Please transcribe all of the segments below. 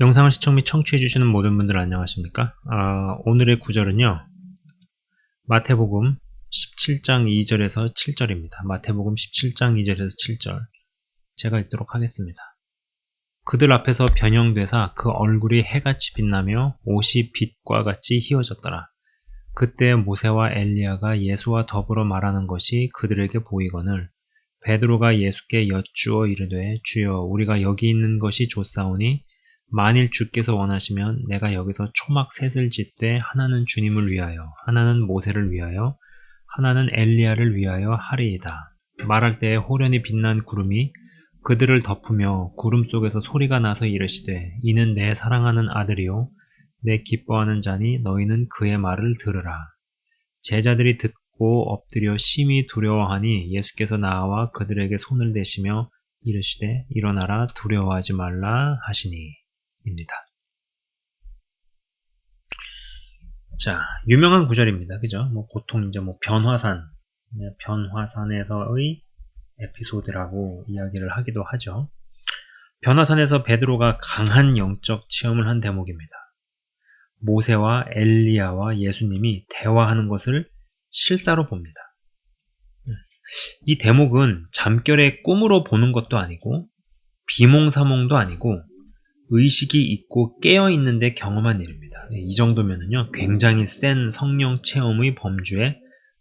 영상을 시청 및 청취해주시는 모든 분들 안녕하십니까? 오늘의 구절은요, 마태복음 17장 2절에서 7절입니다. 마태복음 17장 2절에서 7절. 제가 읽도록 하겠습니다. 그들 앞에서 변형되사 그 얼굴이 해같이 빛나며 옷이 빛과 같이 희어졌더라. 그때 모세와 엘리야가 예수와 더불어 말하는 것이 그들에게 보이거늘 베드로가 예수께 여쭈어 이르되 주여 우리가 여기 있는 것이 좋사오니 만일 주께서 원하시면 내가 여기서 초막 셋을 짓되 하나는 주님을 위하여 하나는 모세를 위하여 하나는 엘리야를 위하여 하리이다. 말할 때에 호련히 빛난 구름이 그들을 덮으며 구름 속에서 소리가 나서 이르시되 이는 내 사랑하는 아들이요 내 기뻐하는 자니 너희는 그의 말을 들으라. 제자들이 듣고 엎드려 심히 두려워하니 예수께서 나와 그들에게 손을 대시며 이르시되 일어나라 두려워하지 말라 하시니 입니다. 자, 유명한 구절입니다. 그죠? 보통 이제 변화산에서의 에피소드라고 이야기를 하기도 하죠. 변화산에서 베드로가 강한 영적 체험을 한 대목입니다. 모세와 엘리야와 예수님이 대화하는 것을 실사로 봅니다. 이 대목은 잠결에 꿈으로 보는 것도 아니고 비몽사몽도 아니고 의식이 있고 깨어있는데 경험한 일입니다. 이 정도면은요, 굉장히 센 성령 체험의 범주에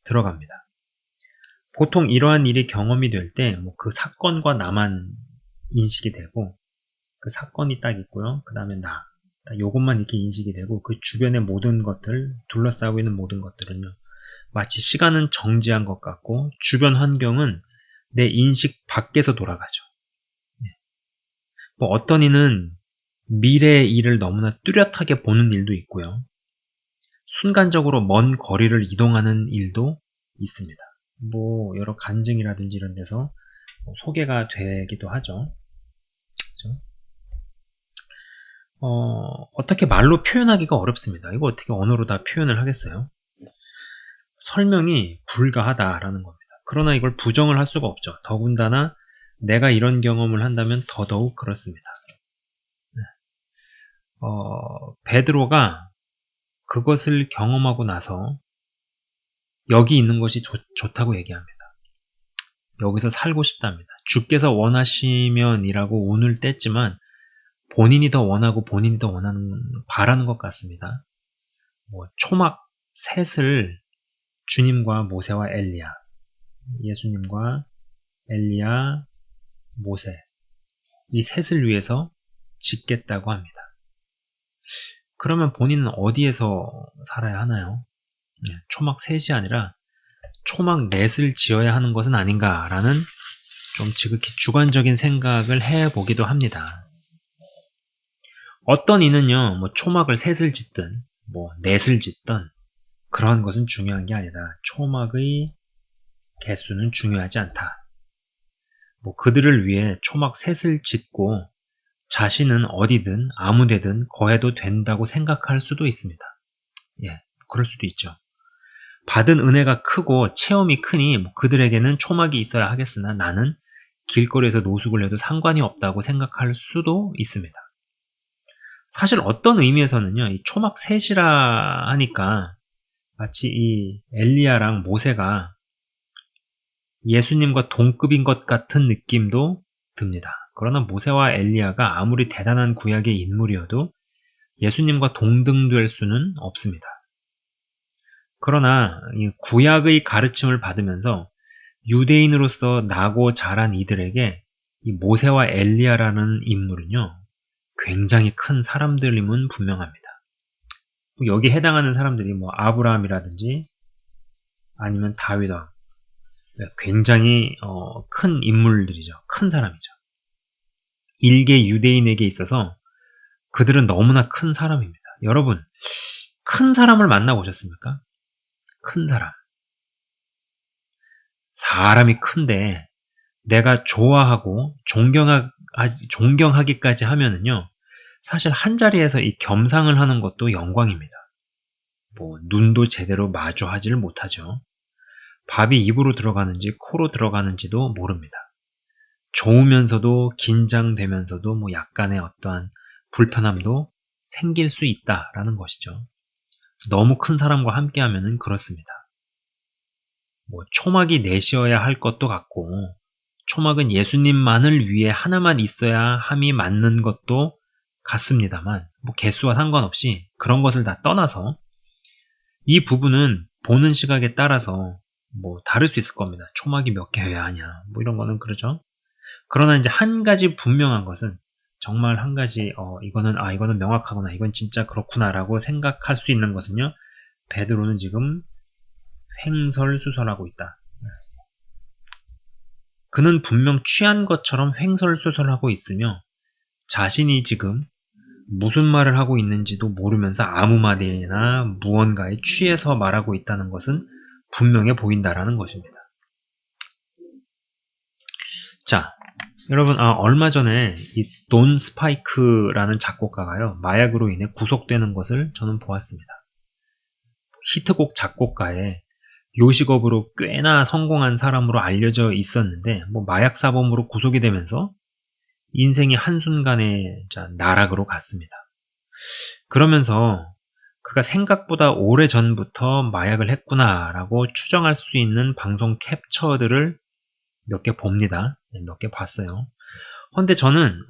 들어갑니다. 보통 이러한 일이 경험이 될 때, 그 사건과 나만 인식이 되고, 그 사건이 딱 있고요. 그 다음에 요것만 이렇게 인식이 되고, 그 주변의 모든 것들, 둘러싸고 있는 모든 것들은요, 마치 시간은 정지한 것 같고, 주변 환경은 내 인식 밖에서 돌아가죠. 어떤 이는 미래의 일을 너무나 뚜렷하게 보는 일도 있고요. 순간적으로 먼 거리를 이동하는 일도 있습니다. 여러 간증이라든지 이런 데서 소개가 되기도 하죠. 그렇죠? 어떻게 말로 표현하기가 어렵습니다. 이거 어떻게 언어로 다 표현을 하겠어요? 설명이 불가하다라는 겁니다. 그러나 이걸 부정을 할 수가 없죠. 더군다나 내가 이런 경험을 한다면 더더욱 그렇습니다. 베드로가 그것을 경험하고 나서 여기 있는 것이 좋다고 얘기합니다. 여기서 살고 싶답니다. 주께서 원하시면이라고 운을 뗐지만 본인이 더 원하고 본인이 더 바라는 것 같습니다. 초막 셋을 주님과 모세와 엘리야, 예수님과 엘리야, 모세 이 셋을 위해서 짓겠다고 합니다. 그러면 본인은 어디에서 살아야 하나요? 초막 셋이 아니라 초막 넷을 지어야 하는 것은 아닌가라는 좀 지극히 주관적인 생각을 해보기도 합니다. 어떤 이는요, 초막을 셋을 짓든 넷을 짓든 그러한 것은 중요한 게 아니다. 초막의 개수는 중요하지 않다. 그들을 위해 초막 셋을 짓고 자신은 어디든 아무데든 거해도 된다고 생각할 수도 있습니다. 그럴 수도 있죠. 받은 은혜가 크고 체험이 크니 그들에게는 초막이 있어야 하겠으나 나는 길거리에서 노숙을 해도 상관이 없다고 생각할 수도 있습니다. 사실 어떤 의미에서는요, 이 초막 셋이라 하니까 마치 이 엘리야랑 모세가 예수님과 동급인 것 같은 느낌도 듭니다. 그러나 모세와 엘리야가 아무리 대단한 구약의 인물이어도 예수님과 동등될 수는 없습니다. 그러나 이 구약의 가르침을 받으면서 유대인으로서 나고 자란 이들에게 이 모세와 엘리야라는 인물은요, 굉장히 큰 사람들임은 분명합니다. 여기에 해당하는 사람들이 아브라함이라든지 아니면 다윗 왕, 굉장히 큰 인물들이죠. 큰 사람이죠. 일개 유대인에게 있어서 그들은 너무나 큰 사람입니다. 여러분, 큰 사람을 만나보셨습니까? 큰 사람. 사람이 큰데 내가 좋아하고 존경하기까지 하면은요, 사실 한자리에서 이 겸상을 하는 것도 영광입니다. 눈도 제대로 마주하지를 못하죠. 밥이 입으로 들어가는지 코로 들어가는지도 모릅니다. 좋으면서도 긴장되면서도 약간의 어떠한 불편함도 생길 수 있다라는 것이죠. 너무 큰 사람과 함께 하면은 그렇습니다. 초막이 넷이어야 할 것도 같고, 초막은 예수님만을 위해 하나만 있어야 함이 맞는 것도 같습니다만, 개수와 상관없이 그런 것을 다 떠나서 이 부분은 보는 시각에 따라서 다를 수 있을 겁니다. 초막이 몇 개여야 하냐, 이런 거는 그러죠. 그러나 이제 한 가지 분명한 것은 정말 한 가지 이거는 명확하구나, 이건 진짜 그렇구나라고 생각할 수 있는 것은요, 베드로는 지금 횡설수설하고 있다. 그는 분명 취한 것처럼 횡설수설하고 있으며 자신이 지금 무슨 말을 하고 있는지도 모르면서 아무 말이나 무언가에 취해서 말하고 있다는 것은 분명해 보인다라는 것입니다. 자, 여러분, 얼마 전에 이 돈 스파이크라는 작곡가가요, 마약으로 인해 구속되는 것을 저는 보았습니다. 히트곡 작곡가에 요식업으로 꽤나 성공한 사람으로 알려져 있었는데 마약 사범으로 구속이 되면서 인생이 한순간에 나락으로 갔습니다. 그러면서 그가 생각보다 오래전부터 마약을 했구나라고 추정할 수 있는 방송 캡처들을 몇 개 봅니다. 몇 개 봤어요. 그런데 저는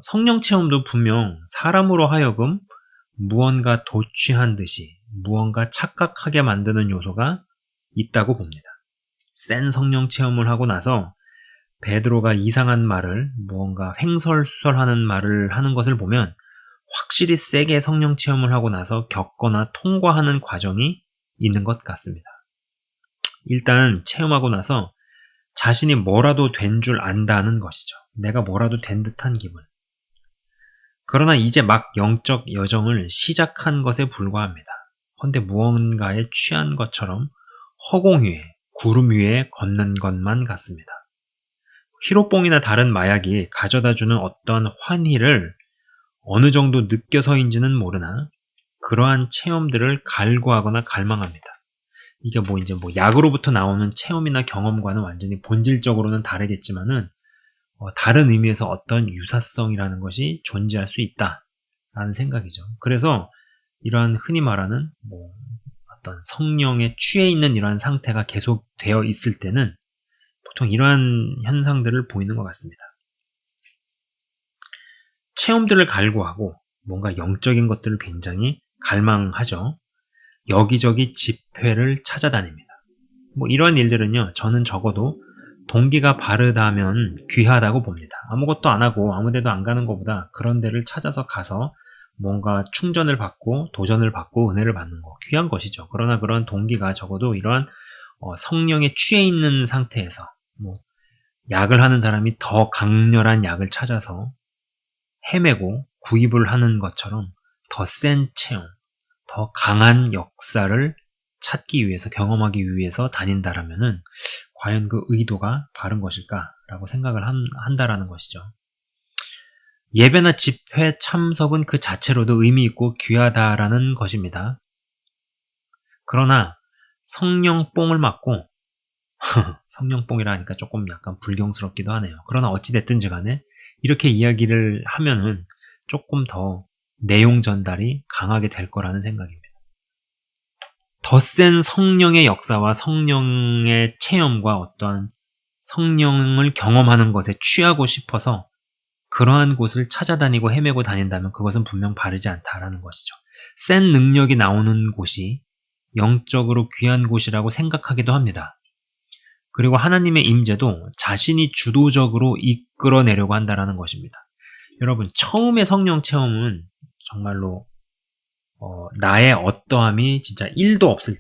성령 체험도 분명 사람으로 하여금 무언가 도취한 듯이 무언가 착각하게 만드는 요소가 있다고 봅니다. 센 성령 체험을 하고 나서 베드로가 이상한 말을, 무언가 횡설수설하는 말을 하는 것을 보면 확실히 세게 성령 체험을 하고 나서 겪거나 통과하는 과정이 있는 것 같습니다. 일단 체험하고 나서 자신이 뭐라도 된 줄 안다는 것이죠. 내가 뭐라도 된 듯한 기분. 그러나 이제 막 영적 여정을 시작한 것에 불과합니다. 헌데 무언가에 취한 것처럼 허공 위에, 구름 위에 걷는 것만 같습니다. 히로뽕이나 다른 마약이 가져다주는 어떤 환희를 어느 정도 느껴서인지는 모르나 그러한 체험들을 갈구하거나 갈망합니다. 이게 약으로부터 나오는 체험이나 경험과는 완전히 본질적으로는 다르겠지만은 다른 의미에서 어떤 유사성이라는 것이 존재할 수 있다라는 생각이죠. 그래서 이러한 흔히 말하는 어떤 성령에 취해 있는 이러한 상태가 계속되어 있을 때는 보통 이러한 현상들을 보이는 것 같습니다. 체험들을 갈구하고 뭔가 영적인 것들을 굉장히 갈망하죠. 여기저기 집회를 찾아다닙니다. 이런 일들은요, 저는 적어도 동기가 바르다면 귀하다고 봅니다. 아무것도 안 하고 아무 데도 안 가는 것보다 그런 데를 찾아서 가서 뭔가 충전을 받고 도전을 받고 은혜를 받는 거 귀한 것이죠. 그러나 그런 동기가 적어도 이러한 성령에 취해 있는 상태에서 약을 하는 사람이 더 강렬한 약을 찾아서 헤매고 구입을 하는 것처럼 더 센 체험, 더 강한 역사를 찾기 위해서, 경험하기 위해서 다닌다라면은 과연 그 의도가 바른 것일까라고 생각을 한다라는 것이죠. 예배나 집회 참석은 그 자체로도 의미 있고 귀하다라는 것입니다. 그러나 성령 뽕을 맞고 성령뽕이라 하니까 조금 약간 불경스럽기도 하네요. 그러나 어찌됐든지 간에 이렇게 이야기를 하면은 조금 더 내용 전달이 강하게 될 거라는 생각입니다. 더 센 성령의 역사와 성령의 체험과 어떠한 성령을 경험하는 것에 취하고 싶어서 그러한 곳을 찾아다니고 헤매고 다닌다면 그것은 분명 바르지 않다라는 것이죠. 센 능력이 나오는 곳이 영적으로 귀한 곳이라고 생각하기도 합니다. 그리고 하나님의 임재도 자신이 주도적으로 이끌어내려고 한다는 것입니다. 여러분, 처음의 성령 체험은 정말로 나의 어떠함이 진짜 1도 없을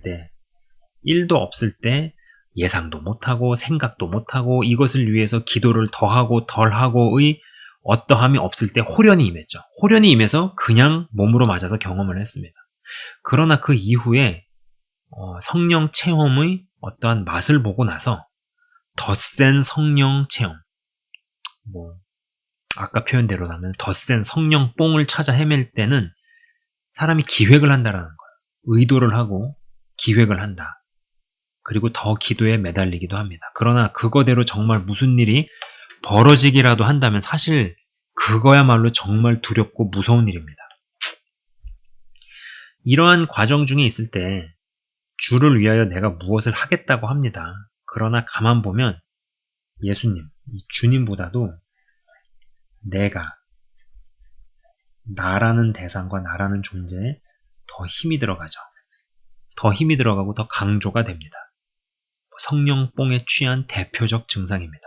때 예상도 못하고 생각도 못하고 이것을 위해서 기도를 더하고 덜하고의 어떠함이 없을 때 호련히 임했죠. 호련히 임해서 그냥 몸으로 맞아서 경험을 했습니다. 그러나 그 이후에 성령 체험의 어떠한 맛을 보고 나서 더 센 성령 체험, 아까 표현대로라면 더 센 성령 뽕을 찾아 헤맬 때는 사람이 기획을 한다라는 거예요. 의도를 하고 기획을 한다. 그리고 더 기도에 매달리기도 합니다. 그러나 그거대로 정말 무슨 일이 벌어지기라도 한다면 사실 그거야말로 정말 두렵고 무서운 일입니다. 이러한 과정 중에 있을 때 주를 위하여 내가 무엇을 하겠다고 합니다. 그러나 가만 보면 예수님, 이 주님보다도 내가, 나라는 대상과 나라는 존재에 더 힘이 들어가죠. 더 힘이 들어가고 더 강조가 됩니다. 성령뽕에 취한 대표적 증상입니다.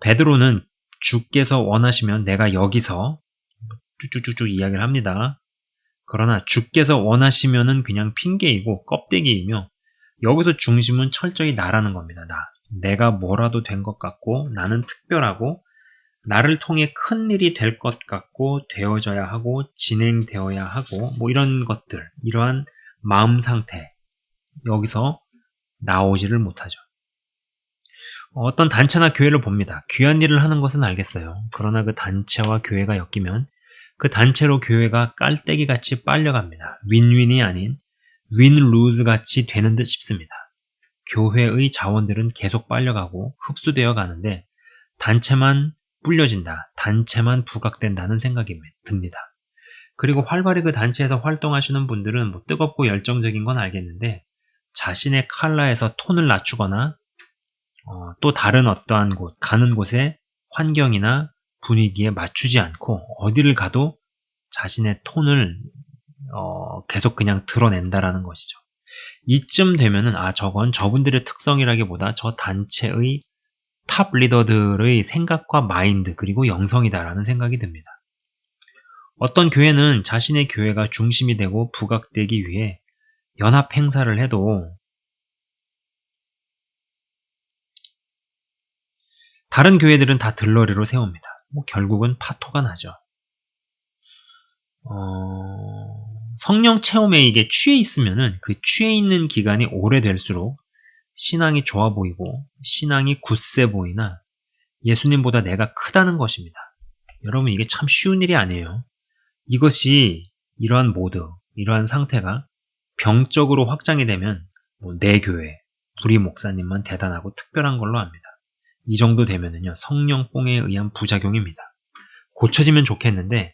베드로는 주께서 원하시면 내가 여기서 쭉쭉쭉 이야기를 합니다. 그러나 주께서 원하시면은 그냥 핑계이고 껍데기이며 여기서 중심은 철저히 나라는 겁니다. 내가 뭐라도 된 것 같고 나는 특별하고 나를 통해 큰 일이 될 것 같고 되어져야 하고 진행되어야 하고 뭐 이런 것들, 이러한 마음 상태 여기서 나오지를 못하죠. 어떤 단체나 교회를 봅니다. 귀한 일을 하는 것은 알겠어요. 그러나 그 단체와 교회가 엮이면 그 단체로 교회가 깔때기같이 빨려갑니다. 윈윈이 아닌 윈루즈 같이 되는 듯 싶습니다. 교회의 자원들은 계속 빨려가고 흡수되어 가는데 단체만 불려진다, 단체만 부각된다는 생각이 듭니다. 그리고 활발히 그 단체에서 활동하시는 분들은 뭐 뜨겁고 열정적인 건 알겠는데 자신의 컬러에서 톤을 낮추거나 또 다른 어떠한 곳, 가는 곳의 환경이나 분위기에 맞추지 않고 어디를 가도 자신의 톤을 계속 그냥 드러낸다라는 것이죠. 이쯤 되면은 저건 저분들의 특성이라기보다 저 단체의 탑 리더들의 생각과 마인드 그리고 영성이다라는 생각이 듭니다. 어떤 교회는 자신의 교회가 중심이 되고 부각되기 위해 연합 행사를 해도 다른 교회들은 다 들러리로 세웁니다. 결국은 파토가 나죠. 성령 체험에 이게 취해 있으면은 그 취해 있는 기간이 오래될수록 신앙이 좋아 보이고 신앙이 굳세 보이나 예수님보다 내가 크다는 것입니다. 여러분 이게 참 쉬운 일이 아니에요. 이것이 이러한 모드, 이러한 상태가 병적으로 확장이 되면 내 교회, 우리 목사님만 대단하고 특별한 걸로 압니다. 이 정도 되면은요 성령뽕에 의한 부작용입니다. 고쳐지면 좋겠는데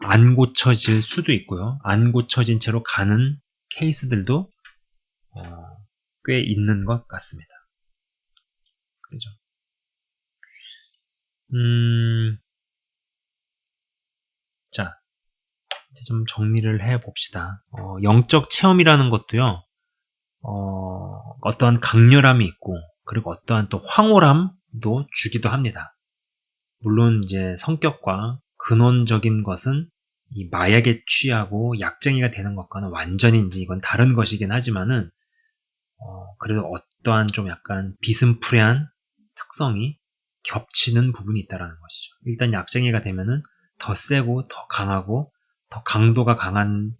안 고쳐질 수도 있고요. 안 고쳐진 채로 가는 케이스들도 꽤 있는 것 같습니다. 그죠? 자, 이제 좀 정리를 해 봅시다. 영적 체험이라는 것도요, 어떠한 강렬함이 있고, 그리고 어떠한 또 황홀함도 주기도 합니다. 물론 이제 성격과 근원적인 것은 이 마약에 취하고 약쟁이가 되는 것과는 완전히 이제 이건 다른 것이긴 하지만은, 그래도 어떠한 좀 약간 비스무리한 특성이 겹치는 부분이 있다라는 것이죠. 일단 약쟁이가 되면은 더 세고 더 강하고 더 강도가 강한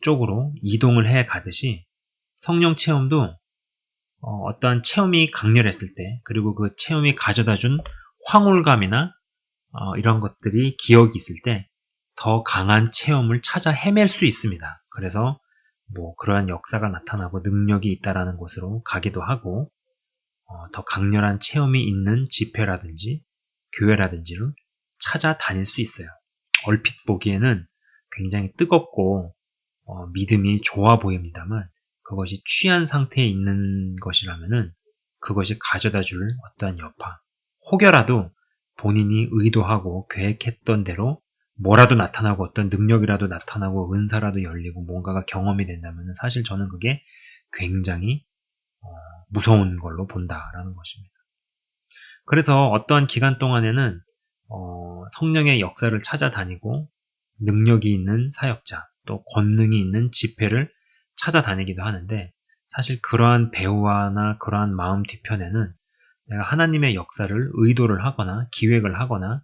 쪽으로 이동을 해 가듯이 성령 체험도 어떠한 체험이 강렬했을 때 그리고 그 체험이 가져다 준 황홀감이나 이런 것들이 기억이 있을 때 더 강한 체험을 찾아 헤맬 수 있습니다. 그래서 그러한 역사가 나타나고 능력이 있다라는 곳으로 가기도 하고 더 강렬한 체험이 있는 집회라든지 교회라든지를 찾아다닐 수 있어요. 얼핏 보기에는 굉장히 뜨겁고 믿음이 좋아 보입니다만 그것이 취한 상태에 있는 것이라면은 그것이 가져다 줄 어떠한 여파, 혹여라도 본인이 의도하고 계획했던 대로 뭐라도 나타나고 어떤 능력이라도 나타나고 은사라도 열리고 뭔가가 경험이 된다면 사실 저는 그게 굉장히 무서운 걸로 본다라는 것입니다. 그래서 어떠한 기간 동안에는 성령의 역사를 찾아다니고 능력이 있는 사역자 또 권능이 있는 집회를 찾아다니기도 하는데 사실 그러한 배후나 그러한 마음 뒤편에는 내가 하나님의 역사를 의도를 하거나 기획을 하거나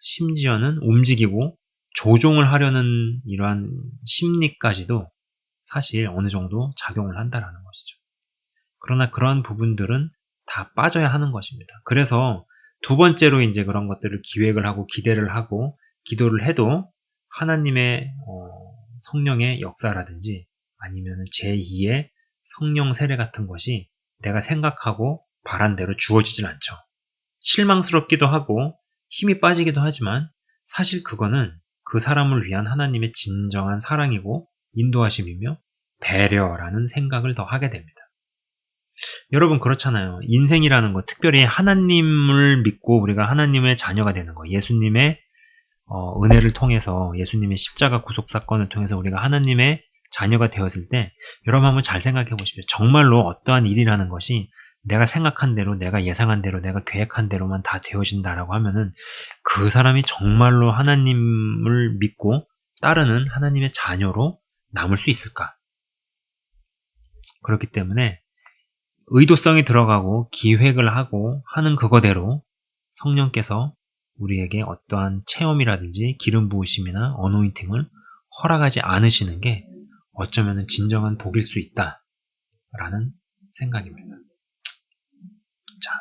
심지어는 움직이고 조종을 하려는 이러한 심리까지도 사실 어느 정도 작용을 한다라는 것이죠. 그러나 그러한 부분들은 다 빠져야 하는 것입니다. 그래서 두 번째로 이제 그런 것들을 기획을 하고 기대를 하고 기도를 해도 하나님의 성령의 역사라든지 아니면 제2의 성령 세례 같은 것이 내가 생각하고 바란 대로 주어지진 않죠. 실망스럽기도 하고 힘이 빠지기도 하지만 사실 그거는 그 사람을 위한 하나님의 진정한 사랑이고 인도하심이며 배려라는 생각을 더 하게 됩니다. 여러분 그렇잖아요. 인생이라는 거, 특별히 하나님을 믿고 우리가 하나님의 자녀가 되는 거, 예수님의 은혜를 통해서, 예수님의 십자가 구속 사건을 통해서 우리가 하나님의 자녀가 되었을 때, 여러분 한번 잘 생각해 보십시오. 정말로 어떠한 일이라는 것이 내가 생각한 대로, 내가 예상한 대로, 내가 계획한 대로만 다 되어진다라고 하면은 그 사람이 정말로 하나님을 믿고 따르는 하나님의 자녀로 남을 수 있을까? 그렇기 때문에 의도성이 들어가고 기획을 하고 하는 그거대로 성령께서 우리에게 어떠한 체험이라든지 기름 부으심이나 어노인팅을 허락하지 않으시는 게 어쩌면 진정한 복일 수 있다라는 생각입니다. 자,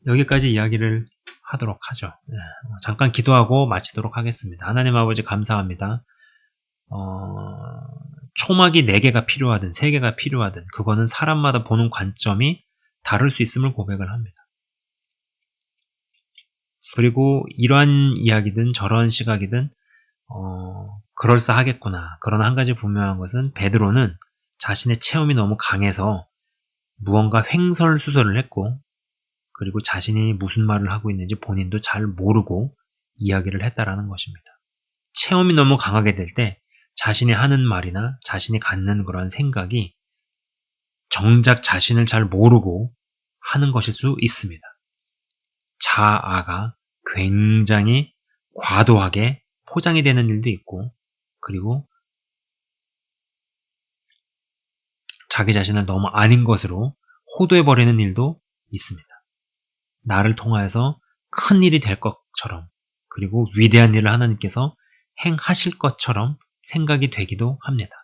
여기까지 이야기를 하도록 하죠. 잠깐 기도하고 마치도록 하겠습니다. 하나님 아버지 감사합니다. 초막이 4개가 필요하든 3개가 필요하든 그거는 사람마다 보는 관점이 다를 수 있음을 고백을 합니다. 그리고 이러한 이야기든 저러한 시각이든 그럴싸하겠구나. 그러나 한 가지 분명한 것은 베드로는 자신의 체험이 너무 강해서 무언가 횡설수설을 했고, 그리고 자신이 무슨 말을 하고 있는지 본인도 잘 모르고 이야기를 했다라는 것입니다. 체험이 너무 강하게 될 때 자신이 하는 말이나 자신이 갖는 그런 생각이 정작 자신을 잘 모르고 하는 것일 수 있습니다. 자아가 굉장히 과도하게 포장이 되는 일도 있고, 그리고 자기 자신을 너무 아닌 것으로 호도해버리는 일도 있습니다. 나를 통하여서 큰 일이 될 것처럼, 그리고 위대한 일을 하나님께서 행하실 것처럼 생각이 되기도 합니다.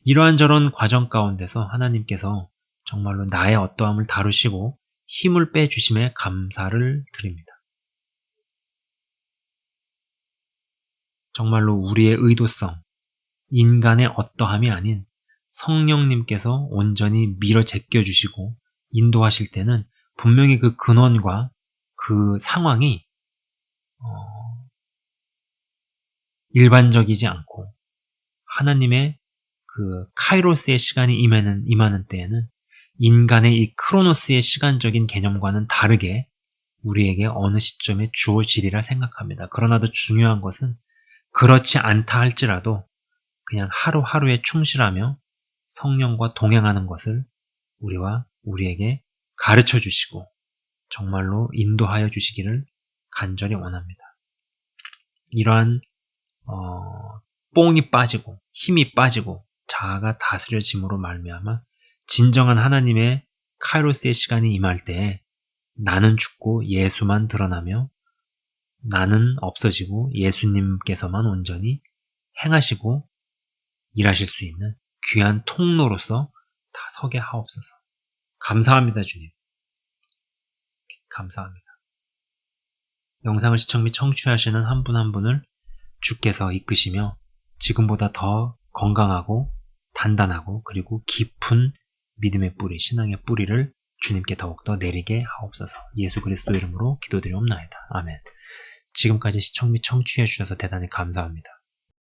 이러한 저런 과정 가운데서 하나님께서 정말로 나의 어떠함을 다루시고 힘을 빼주심에 감사를 드립니다. 정말로 우리의 의도성, 인간의 어떠함이 아닌 성령님께서 온전히 밀어 제껴주시고 인도하실 때는 분명히 그 근원과 그 상황이 일반적이지 않고 하나님의 그 카이로스의 시간이 임하는 때에는 인간의 이 크로노스의 시간적인 개념과는 다르게 우리에게 어느 시점에 주어지리라 생각합니다. 그러나 더 중요한 것은 그렇지 않다 할지라도 그냥 하루하루에 충실하며 성령과 동행하는 것을 우리에게 가르쳐 주시고 정말로 인도하여 주시기를 간절히 원합니다. 이러한 뽕이 빠지고 힘이 빠지고 자아가 다스려짐으로 말미암아 진정한 하나님의 카이로스의 시간이 임할 때에 나는 죽고 예수만 드러나며 나는 없어지고 예수님께서만 온전히 행하시고 일하실 수 있는 귀한 통로로서 다 서게 하옵소서. 감사합니다, 주님. 감사합니다. 영상을 시청 및 청취하시는 한 분 한 분을 주께서 이끄시며 지금보다 더 건강하고 단단하고 그리고 깊은 믿음의 뿌리, 신앙의 뿌리를 주님께 더욱더 내리게 하옵소서. 예수 그리스도 이름으로 기도드리옵나이다. 아멘. 지금까지 시청 및 청취해 주셔서 대단히 감사합니다.